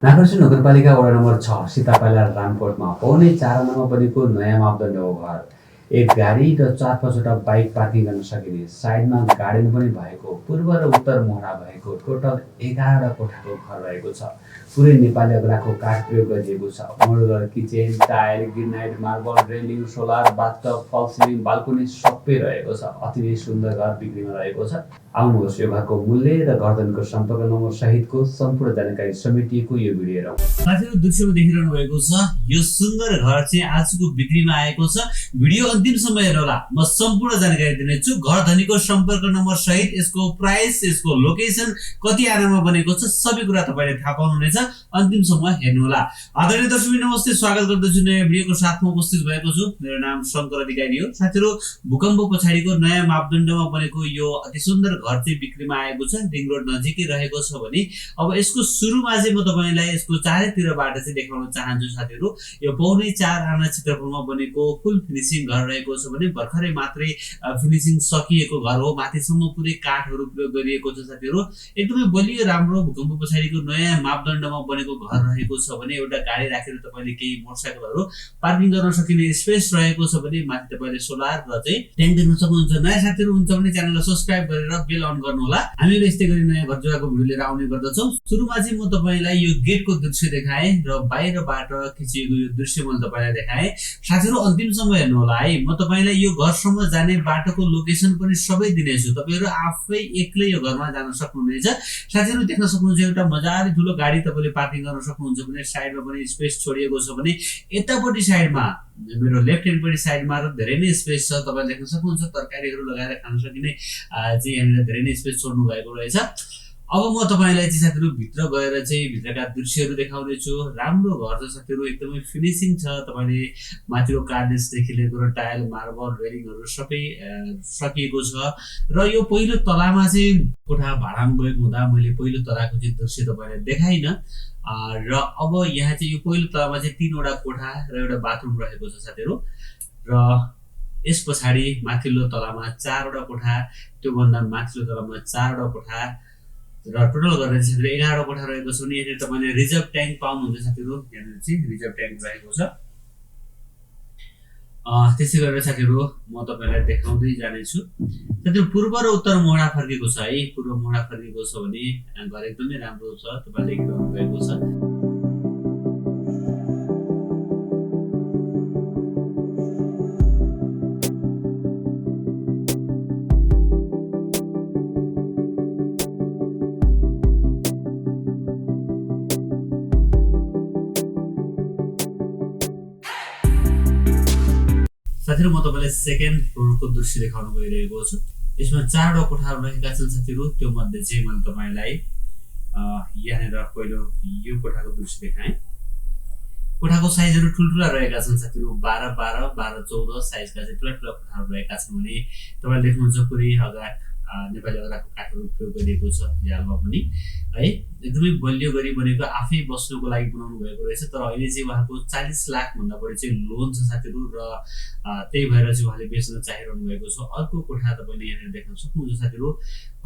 नागरजुन नगरपालिका वडा नम्बर 6 सीतापाला रामकोटमा पौने 4 आनामा बनेको नयाँ मापदण्ड हो घर। एक गाडी र 4-5वटा बाइक पार्किङ गर्न सकिने, साइडमा गार्डन पनि भएको, पूर्व र उत्तर मोहडा भएको टोटल 11वटा कोठाको घर रहेको छ। पुरै नेपाली अग्लाको काठ प्रयोग गरिएको छ। Modular kitchen, tile, granite, marble, railing, solar, bathtub, फल सिलिङ, बाल्कनी सबै रहेको छ। अति नै सुन्दर घर बिक्रीमा रहेको छ। आउनुहोस् यो घरको मूल्य र घरधनीको सम्पर्क नम्बर सहितको सम्पूर्ण जानकारी समेटिएको यो भिडियो हेरौँ। साथीहरु दृश्यमा देखिरहनु भएको छ यो सुन्दर घर चाहिँ आजको बिक्रीमा आएको छ। भिडियो अन्तिमसम्म हेर्नुहोला। म सम्पूर्ण जानकारी दिनेछु। घर धनीको सम्पर्क नम्बर सहित यसको प्राइस, यसको लोकेसन, कति आनामा बनेको छ सबै कुरा तपाईले थाहा पाउनुहुनेछ। अन्तिमसम्म हेर्नुहोला। आदरणीय दर्शक नमस्ते, स्वागत गर्दछु नयाँ भिडियोको साथमा उपस्थित भएको छु। मेरो नाम शंकर अधिकारी हो। साथीहरु भूकम्प पछाडीको नयाँ मापदण्डमा बनेको यो अति सुन्दर घर चाहिँ बिक्रीमा आएको छ। रिङ रोड नजिकै रहेको छ भने अब यसको सुरुमा चाहिँ म तपाईलाई यसको चारैतिरबाट चाहिँ देखाउन चाहन्छु। साथीहरु यो पौने 4 आना क्षेत्रफलमा बनेको फुल फिनिशिङ घर रहेको छ भने भर्खरै मात्रै फिनिशिङ सकिएको घर हो। माथिसम्म पुरै काठहरु प्रयोग गरिएको छ। साथीहरु एकदमै बलियो राम्रो भूकम्प पछाडीको नयाँ मापदण्डमा बनेको घर रहेको छ भने एउटा गाडी राखेर तपाईले केही मोटरसाइकलहरु पार्किङ गर्न सकिने स्पेस रहेको छ भने माथि तपाईले सोलर र चाहिँ ट्याङ्क देख्न सक्नुहुन्छ। नयाँ साथीहरु हुन्छ भने च्यानललाई सब्स्क्राइब गरेर बेल अन गर्नु होला। हामीले यस्तै गरी नयाँ घर जग्गाको भिडियो लिएर आउने गर्दछौं। सुरुमा चाहिँ म तपाईलाई यो गेटको दृश्य देखाए र बाहिरबाट खिचिएको यो दृश्य मैले तपाईलाई देखाए। साथीहरु अन्तिमसम्म हेर्नु होला है। म तपाईलाई यो घरसम्म जाने बाटोको लोकेसन पनि सबै दिनेछु। तपाईहरु आफै एक्लै यो घरमा जान सक्नुहुनेछ। साथीहरु देख्न सक्नुहुन्छ एउटा मजाले ठुलो गाडी तपाईले पार्किङ गर्न सक्नुहुन्छ भने साइडमा पनि स्पेस छोडिएको छ भने यतापट्टि साइडमा मेरो लेफ्ट ह्यान्ड पट्टि साइडमा र धेरै नै स्पेस छ। तपाईले देख्न सक्नुहुन्छ तरकारीहरु लगाएर खान सकिने चाहिँ यहाँनिर धेरै नै स्पेस छोड्नु भएको रहेछ। अब म तपाईलाई चाहिँ साथीहरु भित्र गएर चाहिँ भित्रका दृश्यहरु देखाउने छु। राम्रो घर छ साथीहरु, एकदमै फिनिशिङ छ। तपाईले माथिको कार्निसदेखि लिएर टाइल, मार्बल, रेलिङहरु सबै सकिएको छ। र यो पहिलो तलामा चाहिँ कोठा भाडामा गएको हुँदा मैले पहिलो तलाको चाहिँ दृश्य तपाईलाई देखाइन। र अब यहाँ चाहिँ यो पहिलो तलामा चाहिँ 3वटा कोठा र एउटा बाथरुम रहेको छ साथीहरु। र यस पछाडी माथिल्लो तलामा 4वटा कोठा, त्यो भन्दा माथिल्लो तलामा 4वटा कोठा र टोटल गरेर चाहिँ 11वटा कोठा रहेको छ। अनि यहाँ तपाईले रिजर्भ ट्याङ्क पाउनुहुन्छ साथीहरु। यहाँ चाहिँ रिजर्भ ट्याङ्क रहेको छ। त्यसै गरेर साथीहरु म तपाईलाई देखाउँदै जाने छु। साथीहरु पूर्व र उत्तर मोहडा फर्केको छ है। पूर्व मोहडा फर्केको छ भने घर एकदमै राम्रो छ। तपाईले देख्नु भएको छ। साथीहरु म तपाईलाई सेकेन्ड फ्लोरको दृश्य देखाउन गइरहेको छु। यसमा 4वटा कोठाहरु रहेका छन् साथीहरु। त्यो मध्ये चाहिँ मैले तपाईलाई यहाँनिर पहिलो यो कोठाको दृश्य देखाएँ। कोठाको साइजहरु ठुलठुला रहेका छन् साथीहरु। 12-12, 12-14 साइजका चाहिँ ठुला ठुला कोठाहरु रहेका छन् भने तपाईले देख्नुहुन्छ पुरै अगाडि नेपाली अग्लाको काठहरु प्रयोग गरिएको छ यालमा पनि है। एकदमै बलियो गरी बनेको, आफै बस्नुको लागि बनाउनु भएको रहेछ। तर अहिले चाहिँ उहाँको 40 लाख भन्दा बढी चाहिँ लोन छ साथीहरु र त्यही भएर चाहिँ उहाँले बेच्न चाहिरहनु भएको छ। अर्को कोठा तपाईले यहाँ देख्न सक्नुहुन्छ साथीहरु।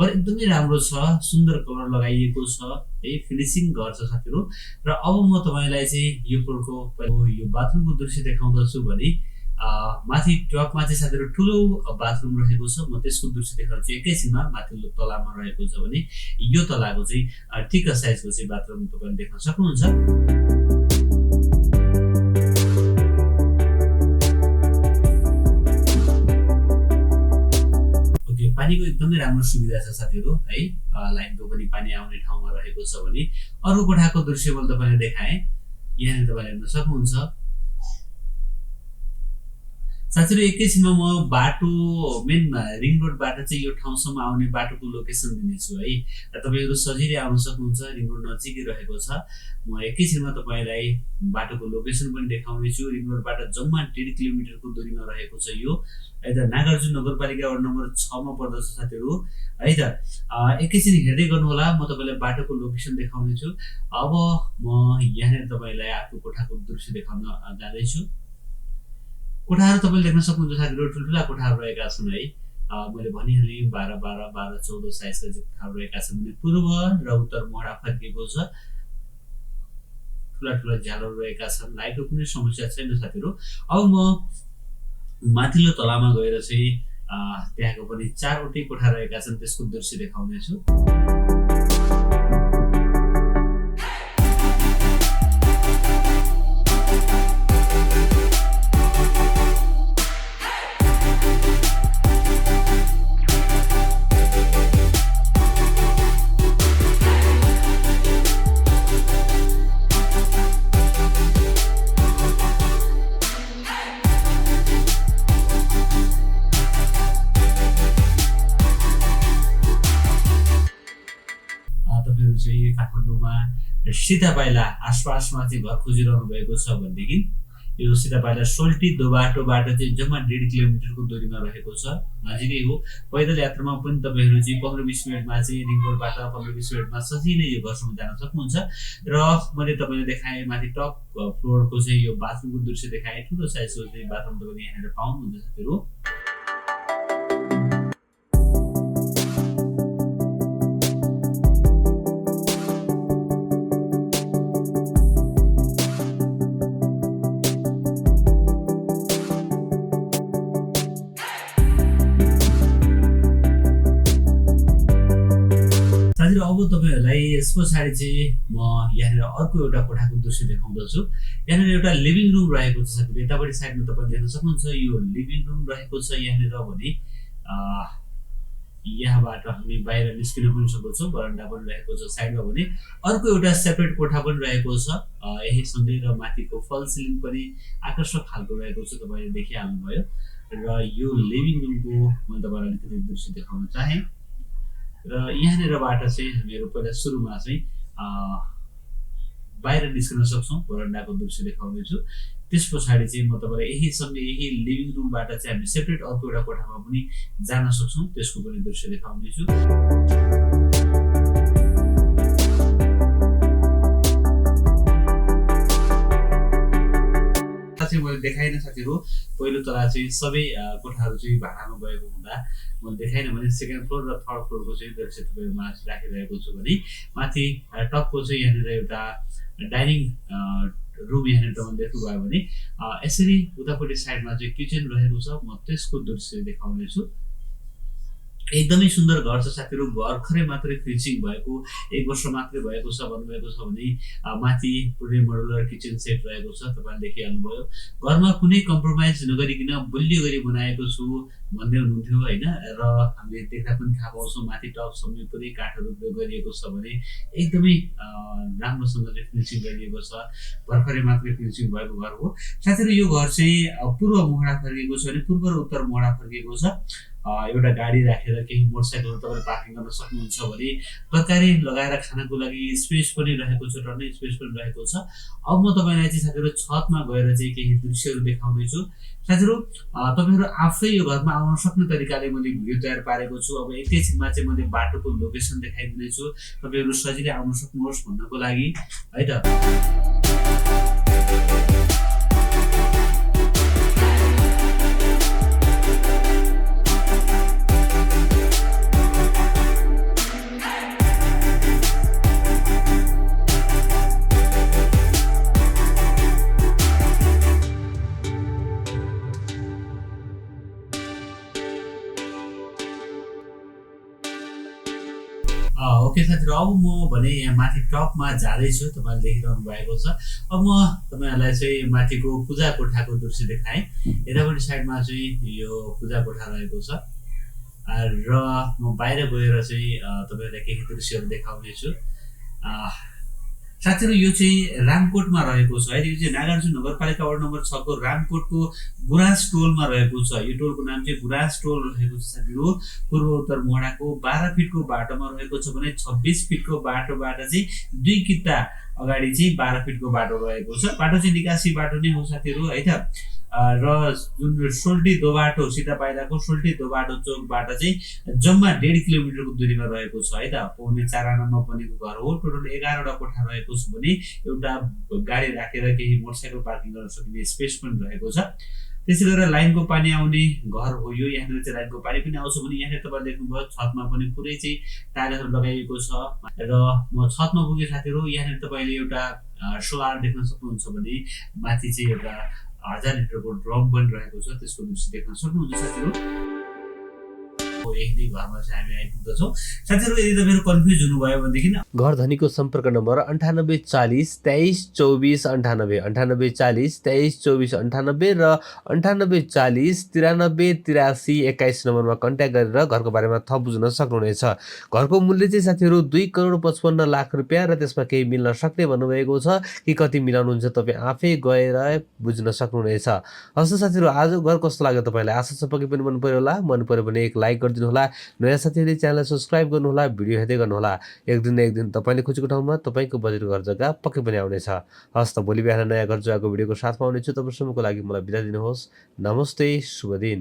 घर एकदमै राम्रो छ, सुन्दर कलर लगाइएको छ है, फिनिशिङ घर छ साथीहरु। र अब म तपाईलाई चाहिँ यो फ्लोरको यो बाथरुमको दृश्य देखाउँदछु भने माथि टपमा चाहिँ साथीहरु ठुलो बाथरुम रहेको छ। म त्यसको दृश्य देखाउँछु एकैछिनमा। माथिल्लो तलामा रहेको छ भने यो तलाको चाहिँ ठिक्क साइजको चाहिँ बाथरुम तपाईले देख्न सक्नुहुन्छ। ओके, पानीको एकदमै राम्रो सुविधा छ साथीहरु है। लाइनको पनि पानी आउने ठाउँमा रहेको छ भने अर्को कोठाको दृश्य मैले तपाईलाई देखाएँ। यहाँ तपाईले हेर्न सक्नुहुन्छ। साथीहरु एकैछिनमा म बाटो मेन रिङ रोडबाट चाहिँ यो ठाउँसम्म आउने बाटोको लोकेसन दिनेछु है। र तपाईहरु सजिलै आउन सक्नुहुन्छ। रिङ रोड नजिकै रहेको छ। म एकैछिनमा तपाईलाई बाटोको लोकेसन पनि देखाउने छु। रिङ रोडबाट जम्मा 1.5 किलोमिटरको दूरीमा रहेको छ यो है त। नागरजुन नगरपालिका वडा नम्बर 6 मा पर्दछ साथीहरु है त। एकैछिन हेर्दै गर्नु होला। म तपाईलाई बाटोको लोकेसन देखाउने छु। अब म यहाँ तपाईलाई अर्को कोठाको दृश्य देखाउन जाँदै छु। कोठाहरु तपाईले देख्न सक्नुहुन्छ साथीहरु। ठुलठुला कोठाहरु रहेका छन् है। मैले भनिहालेँ 12-12, 12-14 साइजका कोठाहरु रहेका छन् भने पूर्व र उत्तर मोहडा फर्किएको छ। ठुला ठुला झ्यालहरू रहेका छन्, लाइटको कुनै समस्या छैन साथीहरू। अब म माथिल्लो तलामा गएर चाहिँ त्यहाँको पनि 4वटै कोठा रहेका छन्, त्यसको दृश्य देखाउनेछु। तपाईँहरू चाहिँ काठमाडौँमा सीधा पाइला आसपासमा चाहिँ घर खोजिरहनु भएको छ भनेदेखि यो सीधा पाइला सोल्टी दोबाटोबाट चाहिँ जम्मा 1.5 किलोमिटरको दूरीमा रहेको छ, नजिकै हो। पैदल यात्रामा पनि तपाईँहरू चाहिँ 15-20 मिनटमा चाहिँ रिङ रोडबाट 15-20 मिनटमा सजिलै यो घरसम्म जान सक्नुहुन्छ। र मैले तपाईँलाई देखाएँ माथि टप फ्लोरको चाहिँ यो बाथरुमको दृश्य देखाएँ। ठुलो साइजको चाहिँ बाथरुम तपाईँले यहाँनिर पाउनुहुन्छ साथीहरू। अब तपाईँहरूलाई यस पछाडि चाहिँ म यहाँनिर अर्को एउटा कोठाको दृश्य देखाउँदछु। यहाँनिर एउटा लिभिङ रुम रहेको छ साथीहरू। यतापट्टि साइडमा तपाईले देख्न सक्नुहुन्छ यो लिभिङ रुम रहेको छ यहाँनिर भने यहाँबाट हामी बाहिर निस्किन पनि सक्छौँ। बरन्डा पनि रहेको छ साइडमा भने अर्को एउटा सेपरेट कोठा पनि रहेको छ यही सँगै। र माथिको फल सिलिङ पनि आकर्षक खालको रहेको छ, तपाईँले देखिहाल्नुभयो। र यो लिभिङ रुमको मैले तपाईँलाई अलिकति दृश्य देखाउन चाहेँ। र यहाँनिरबाट चाहिँ हामीहरू पहिला सुरुमा चाहिँ बाहिर निस्कन सक्छौँ, बरन्डाको दृश्य देखाउनेछु। त्यस पछाडि चाहिँ म तपाईँलाई यही सँगै यही लिभिङ रुमबाट चाहिँ हामी सेपरेट अर्को एउटा कोठामा पनि जान सक्छौँ, त्यसको पनि दृश्य देखाउनेछु। मैले देखाइनँ साथीहरू, पहिलो तला चाहिँ सबै कोठाहरू चाहिँ भाडामा गएको हुँदा मैले देखाइनँ भने सेकेन्ड फ्लोर र थर्ड फ्लोरको चाहिँ दृश्य तपाईँमा राखिरहेको छु भने माथि टपको चाहिँ यहाँनिर एउटा डाइनिङ रुम यहाँनिर तपाईँले देख्नुभयो भने यसरी उतापट्टि साइडमा चाहिँ किचन रहेको छ, म त्यसको दृश्य देखाउनेछु। एकदमै सुन्दर घर छ साथीहरू। भर्खरै मात्रै फिनिसिङ भएको 1 वर्ष मात्रै भएको छ भन्नुभएको छ भने माथि पुरै मोडुलर किचन सेट रहेको छ, तपाईँले देखिहाल्नुभयो। घरमा कुनै कम्प्रोमाइज नगरिकन बलियो गरी बनाएको छु भन्दै हुनुहुन्थ्यो होइन। र हामीले देख्दा पनि थाहा पाउँछौँ माथि टपसम्म पुरै काठहरू प्रयोग गरिएको छ भने एकदमै राम्रोसँगले फिनिसिङ गरिएको छ। भर्खरै मात्रै फिनिसिङ भएको घर हो साथीहरू। यो घर चाहिँ पूर्व मोहडा फर्किएको छ भने पूर्व र उत्तर मोहडा फर्किएको छ। एउटा गाडी राखेर केही मोटरसाइकलहरू तपाईँले पार्किङ गर्न सक्नुहुन्छ भने तरकारी लगाएर खानको लागि स्पेस पनि रहेको छ, टन्नै स्पेस पनि रहेको छ। अब म तपाईँलाई चाहिँ साथीहरू छतमा गएर चाहिँ केही दृश्यहरू देखाउनेछु। साथीहरू तपाईँहरू आफै यो घरमा आउन सक्ने तरिकाले मैले भिडियो तयार पारेको छु। अब एकैछिनमा चाहिँ मैले बाटोको लोकेसन देखाइदिनेछु, तपाईँहरू सजिलै आउन सक्नुहोस् भन्नको लागि है त। ओके साथीहरू, अब म भने यहाँ माथि टपमा जाँदैछु, तपाईँले देखिरहनु भएको छ। अब म तपाईँहरूलाई चाहिँ माथिको पूजा कोठाको दृश्य देखाएँ। यतापट्टि साइडमा चाहिँ यो पूजा कोठा रहेको छ र म बाहिर गएर चाहिँ तपाईँहरूलाई केही दृश्यहरू देखाउनेछु। साथीहरू यो चाहिँ रामकोटमा रहेको छ है। यो चाहिँ नागार्जुन नगरपालिका वार्ड नम्बर 6 को रामकोटको गुराँस टोलमा रहेको छ। यो टोलको नाम चाहिँ गुराँस टोल रहेको छ साथीहरू। पूर्व उत्तर मोहडाको 12 फिटको बाटोमा रहेको छ भने 26 फिटको बाटोबाट चाहिँ 2 किता अगाडि चाहिँ 12 फिटको बाटो रहेको छ। बाटो चाहिँ निकासी बाटो नै हो साथीहरू है त। र जुन सोल्टी दोबाटो सीधा पाइलाको सोल्टी दोबाटो चोकबाट चाहिँ जम्मा 1.5 किलोमिटरको दूरीमा रहेको छ है त। पौने 4 आनामा बनेको घर हो। टोटल 11 वटा कोठा रहेको छ भने एउटा गाडी राखेर केही मोटरसाइकल पार्किङ गर्न सकिने स्पेस पनि रहेको छ। त्यसै गरेर लाइनको पानी आउने घर हो यो। यहाँनिर चाहिँ लाइनको पानी पनि आउँछ भने यहाँनिर तपाईँले देख्नुभयो छतमा पनि पुरै चाहिँ टाइलहरू लगाइएको छ। र म छतमा पुगेँ साथीहरू। यहाँनिर तपाईँले एउटा सोलर देख्न सक्नुहुन्छ भने माथि चाहिँ एउटा 1000 लिटरको ड्रम पनि रहेको छ, त्यसको दृश्य देख्न सक्नुहुन्छ साथीहरू। यही नै घरमा चाहिँ हामी आइपुग्दछौँ। साथीहरू यदि तपाईँहरू कन्फ्युज हुनुभयो भनेदेखि घर धनीको सम्पर्क नम्बर 9840 23 24 98 9840 23 24 98 र 9840 93 83 21 नम्बरमा कन्ट्याक्ट गरेर घरको बारेमा थप बुझ्न सक्नुहुनेछ। घरको मूल्य चाहिँ साथीहरू 2,55,00,000 रुपियाँ र त्यसमा केही मिल्न सक्ने भन्नुभएको छ कि कति मिलाउनुहुन्छ तपाईँ आफै गएर बुझ्न सक्नुहुनेछ। हस् त साथीहरू, आजको घर कस्तो लाग्यो तपाईँलाई? आशा छ पक्कै पनि मन पर्यो होला। मन पर्यो भने एक लाइक गरिदिनु होला। नयाँ साथीहरूले च्यानललाई सब्सक्राइब गर्नुहोला, भिडियो हेर्दै गर्नुहोला। एक दिन तपाईँले खोजेको ठाउँमा तपाईँको बजेट घर जग्गा पक्कै पनि आउनेछ। हस् त, भोलि बिहान नयाँ घर जग्गाको भिडियोको साथमा आउनेछु। तबसम्मको लागि मलाई बिदा दिनुहोस्। नमस्ते, शुभ दिन।